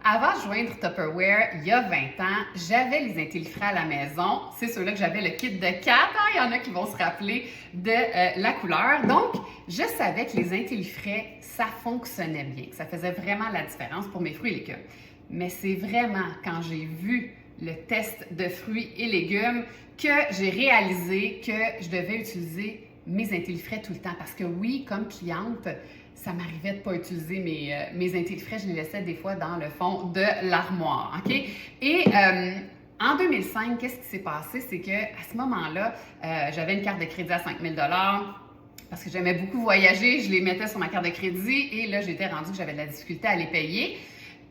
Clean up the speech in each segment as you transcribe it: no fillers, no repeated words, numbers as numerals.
Avant de joindre Tupperware, il y a 20 ans, j'avais les intellifrais à la maison. C'est ceux-là que j'avais le kit de 4. Il y en a qui vont se rappeler de la couleur. Donc, je savais que les intellifrais, ça fonctionnait bien. Ça faisait vraiment la différence pour mes fruits et légumes. Mais c'est vraiment quand j'ai vu le test de fruits et légumes que j'ai réalisé que je devais utiliser mes intellifrais tout le temps. Parce que oui, comme cliente, ça m'arrivait de ne pas utiliser mes intellifrais. Je les laissais des fois dans le fond de l'armoire. OK? Et en 2005, qu'est-ce qui s'est passé? C'est qu'à ce moment-là, j'avais une carte de crédit à 5 000 parce que j'aimais beaucoup voyager. Je les mettais sur ma carte de crédit et là, j'étais rendue que j'avais de la difficulté à les payer.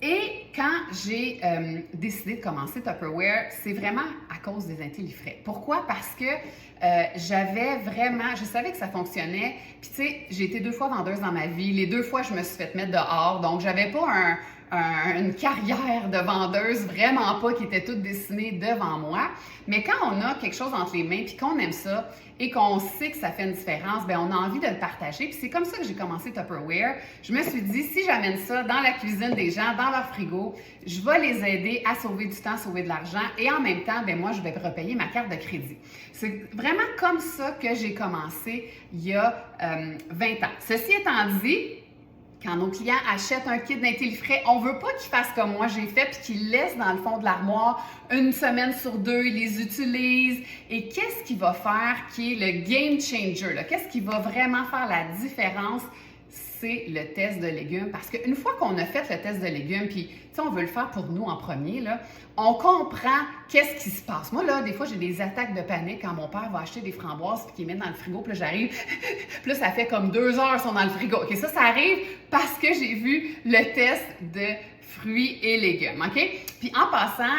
Et quand j'ai décidé de commencer Tupperware, c'est vraiment à cause des intellifrais. Pourquoi? Parce que je savais que ça fonctionnait. Puis tu sais, j'ai été 2 fois vendeuse dans ma vie. Les 2 fois, je me suis fait mettre dehors. Donc, j'avais pas une carrière de vendeuse, vraiment pas, qui était toute dessinée devant moi. Mais quand on a quelque chose entre les mains, puis qu'on aime ça, et qu'on sait que ça fait une différence, bien, on a envie de le partager. Puis c'est comme ça que j'ai commencé Tupperware. Je me suis dit, si j'amène ça dans la cuisine des gens, dans leur frigo, je vais les aider à sauver du temps, sauver de l'argent, et en même temps, bien, moi, je vais repayer ma carte de crédit. C'est vraiment comme ça que j'ai commencé il y a 20 ans. Ceci étant dit, quand nos clients achètent un kit d'intellifrais, on ne veut pas qu'ils fassent comme moi j'ai fait puis qu'ils laissent dans le fond de l'armoire une semaine sur 2, ils les utilisent. Et qu'est-ce qui va faire qui est le game changer? Qu'est-ce qui va vraiment faire la différence? C'est le test de légumes. Parce qu'une fois qu'on a fait le test de légumes, puis on veut le faire pour nous en premier, là, on comprend qu'est-ce qui se passe. Moi, là, des fois, j'ai des attaques de panique quand mon père va acheter des framboises puis qu'il met dans le frigo, puis là, j'arrive, puis là, ça fait comme 2 heures qu'ils sont dans le frigo. OK, ça arrive parce que j'ai vu le test de fruits et légumes, OK? Puis en passant,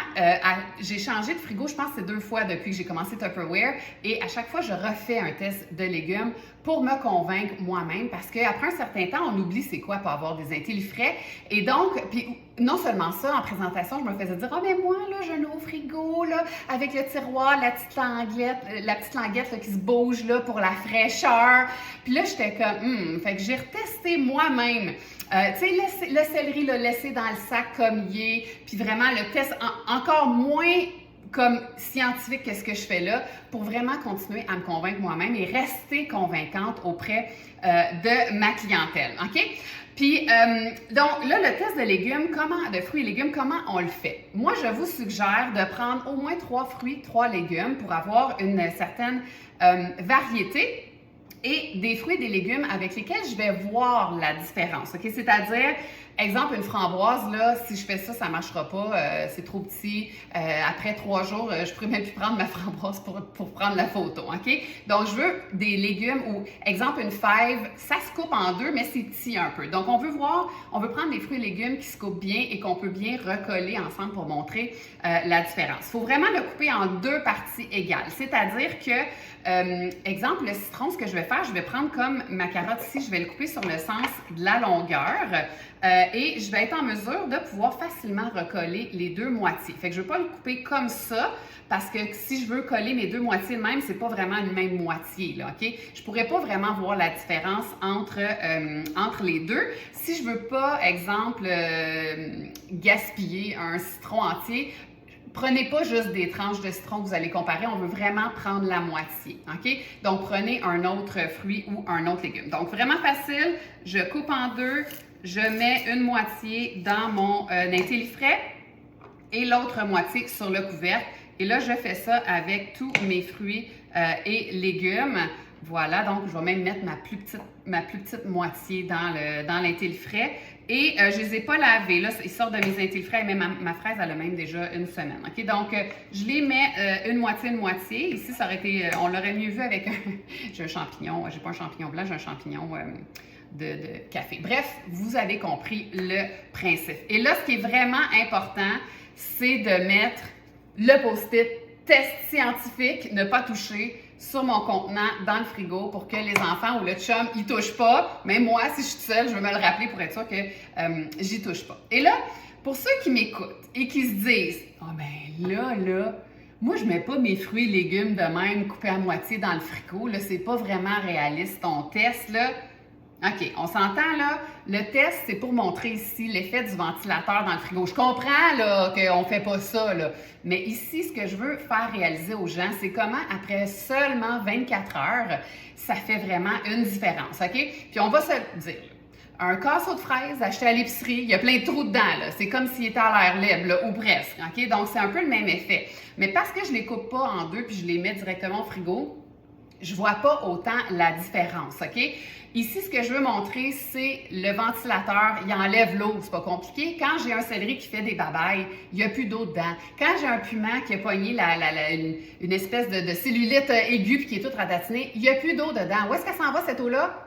j'ai changé de frigo, je pense que c'est 2 fois depuis que j'ai commencé Tupperware, et à chaque fois, je refais un test de légumes pour me convaincre moi-même, parce qu'après un certain temps, on oublie c'est quoi pour avoir des intellifrais. Et donc, puis non seulement ça, en présentation, je me faisais dire « Ah, mais moi, là, j'ai un nouveau frigo, là, avec le tiroir, la petite languette là, qui se bouge, là, pour la fraîcheur. » Puis là, j'étais comme « Fait que j'ai retesté moi-même. Tu sais, le céleri, là, laissé dans le sac comme il est, puis vraiment le test encore moins comme scientifique que ce que je fais là, pour vraiment continuer à me convaincre moi-même et rester convaincante auprès de ma clientèle, OK? Puis, donc là, le test de légumes, de fruits et légumes, comment on le fait? Moi, je vous suggère de prendre au moins 3 fruits, 3 légumes pour avoir une certaine variété et des fruits et des légumes avec lesquels je vais voir la différence, OK? C'est-à-dire, exemple, une framboise, là, si je fais ça, ça ne marchera pas, c'est trop petit. Après 3 jours, je ne pourrais même plus prendre ma framboise pour prendre la photo, OK? Donc, je veux des légumes ou, exemple, une fève, ça se coupe en 2, mais c'est petit un peu. Donc, on veut prendre des fruits et légumes qui se coupent bien et qu'on peut bien recoller ensemble pour montrer la différence. Il faut vraiment le couper en 2 parties égales. C'est-à-dire que, exemple, le citron, ce que je vais faire, je vais prendre comme ma carotte ici, je vais le couper sur le sens de la longueur. Et je vais être en mesure de pouvoir facilement recoller les 2 moitiés. Fait que je ne veux pas le couper comme ça, parce que si je veux coller mes 2 moitiés de même, c'est pas vraiment une même moitié, là, OK? Je pourrais pas vraiment voir la différence entre les 2. Si je veux pas, exemple, gaspiller un citron entier, prenez pas juste des tranches de citron que vous allez comparer, on veut vraiment prendre la moitié, OK? Donc, prenez un autre fruit ou un autre légume. Donc, vraiment facile, je coupe en 2, je mets une moitié dans mon intellifrais et l'autre moitié sur le couvercle. Et là, je fais ça avec tous mes fruits et légumes. Voilà, donc je vais même mettre ma plus petite moitié dans l'intellifrais. Et je ne les ai pas lavés. Là, ils sortent de mes intellifrais et même ma fraise, elle a même déjà une semaine. OK? Donc, je les mets une moitié. Ici, ça aurait été, on l'aurait mieux vu avec j'ai un champignon. J'ai pas un champignon blanc, j'ai un champignon de café. Bref, vous avez compris le principe. Et là, ce qui est vraiment important, c'est de mettre le post-it test scientifique, ne pas toucher, sur mon contenant dans le frigo pour que les enfants ou le chum y touchent pas. Même moi, si je suis seule, je veux me le rappeler pour être sûre que j'y touche pas. Et là, pour ceux qui m'écoutent et qui se disent « Ah ben là, moi je mets pas mes fruits et légumes de même coupés à moitié dans le frigo, là, c'est pas vraiment réaliste ton test, là. » OK, on s'entend là. Le test, c'est pour montrer ici l'effet du ventilateur dans le frigo. Je comprends là qu'on ne fait pas ça, là. Mais ici, ce que je veux faire réaliser aux gens, c'est comment, après seulement 24 heures, ça fait vraiment une différence, OK? Puis on va se dire, un casseau de fraises acheté à l'épicerie, il y a plein de trous dedans, là. C'est comme s'il était à l'air libre, là, ou presque, OK? Donc, c'est un peu le même effet. Mais parce que je ne les coupe pas en deux puis je les mets directement au frigo, je vois pas autant la différence, OK? Ici, ce que je veux montrer, c'est le ventilateur. Il enlève l'eau, c'est pas compliqué. Quand j'ai un céleri qui fait des babayes, il n'y a plus d'eau dedans. Quand j'ai un piment qui a pogné une espèce de cellulite aiguë puis qui est toute ratatinée, il n'y a plus d'eau dedans. Où est-ce qu'elle s'en va, cette eau-là?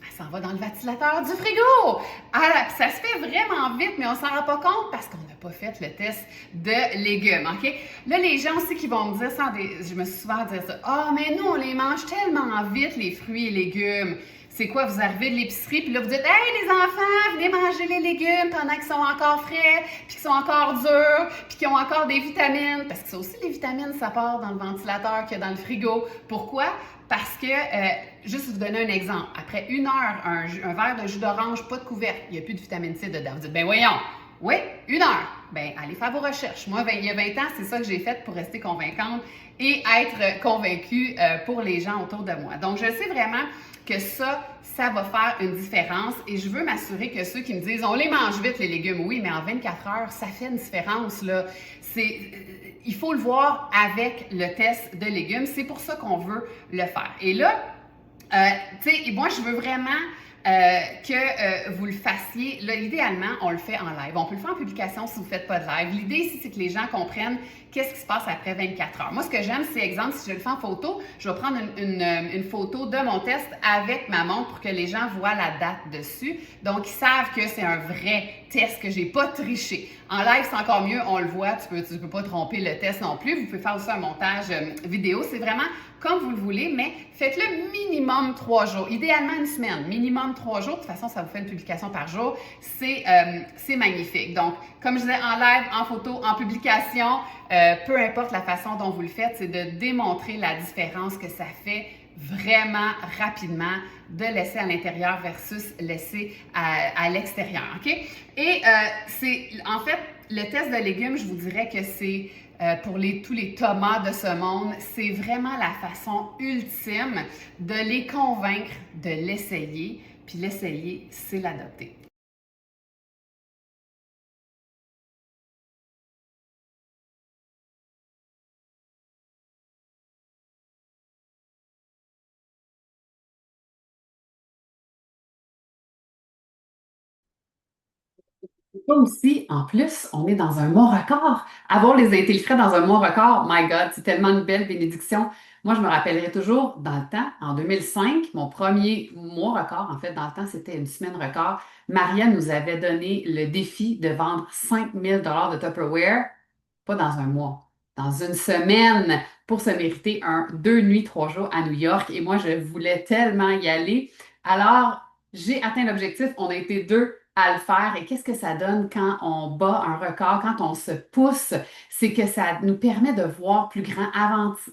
Elle s'en va dans le ventilateur du frigo. Alors, ça se fait vraiment vite, mais on s'en rend pas compte parce qu'on n'a pas fait le test de légumes, OK? Là, les gens aussi qui vont me dire ça, je me suis souvent dit ça, « Ah, mais nous, on les mange tellement vite, les fruits et légumes. » C'est quoi, vous arrivez de l'épicerie, puis là, vous dites, « Hey, les enfants, venez manger les légumes pendant qu'ils sont encore frais, puis qu'ils sont encore durs, puis qu'ils ont encore des vitamines. » Parce que ça aussi, les vitamines, ça part dans le ventilateur qu'il y a dans le frigo. Pourquoi? Parce que, juste vous donner un exemple, après 1 heure, un verre de jus d'orange, pas de couvercle, il n'y a plus de vitamine C dedans. Vous dites, ben voyons, oui, 1 heure. Ben, allez faire vos recherches. Moi, il y a 20 ans, c'est ça que j'ai fait pour rester convaincante et être convaincue pour les gens autour de moi. Donc, je sais vraiment que ça va faire une différence et je veux m'assurer que ceux qui me disent, on les mange vite, les légumes, oui, mais en 24 heures, ça fait une différence, là. Il faut le voir avec le test de légumes. C'est pour ça qu'on veut le faire. Et là, tu sais, moi, je veux vraiment que vous le fassiez. Là, idéalement, on le fait en live. On peut le faire en publication si vous ne faites pas de live. L'idée ici, c'est que les gens comprennent qu'est-ce qui se passe après 24 heures. Moi, ce que j'aime, c'est, exemple, si je le fais en photo, je vais prendre une photo de mon test avec ma montre pour que les gens voient la date dessus. Donc, ils savent que c'est un vrai test, que j'ai pas triché. En live, c'est encore mieux, on le voit, tu peux pas tromper le test non plus. Vous pouvez faire aussi un montage vidéo. C'est vraiment comme vous le voulez, mais faites-le minimum 3 jours. Idéalement, une semaine. Minimum 3 jours. De toute façon, ça vous fait une publication par jour. C'est magnifique. Donc, comme je disais, en live, en photo, en publication, peu importe la façon dont vous le faites, c'est de démontrer la différence que ça fait vraiment rapidement de laisser à l'intérieur versus laisser à l'extérieur, OK? Et c'est, en fait, le test de légumes, je vous dirais que c'est pour tous les Thomas de ce monde, c'est vraiment la façon ultime de les convaincre de l'essayer. Puis l'essayer, c'est l'adopter. Ça aussi, en plus, on est dans un mois record. Avoir les intéles frais dans un mois record, my God, c'est tellement une belle bénédiction. Moi, je me rappellerai toujours, dans le temps, en 2005, mon premier mois record, en fait, dans le temps, c'était une semaine record. Maria nous avait donné le défi de vendre 5 000 $ de Tupperware, pas dans un mois, dans une semaine, pour se mériter un 2 nuits, 3 jours à New York. Et moi, je voulais tellement y aller. Alors, j'ai atteint l'objectif. On a été deux à le faire. Et qu'est-ce que ça donne quand on bat un record, quand on se pousse? C'est que ça nous permet de voir plus grand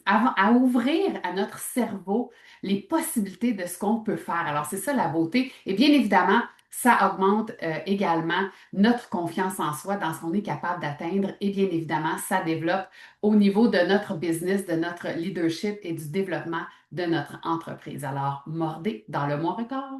à ouvrir à notre cerveau les possibilités de ce qu'on peut faire. Alors, c'est ça la beauté. Et bien évidemment, ça augmente également notre confiance en soi dans ce qu'on est capable d'atteindre. Et bien évidemment, ça développe au niveau de notre business, de notre leadership et du développement de notre entreprise. Alors, mordez dans le mois record.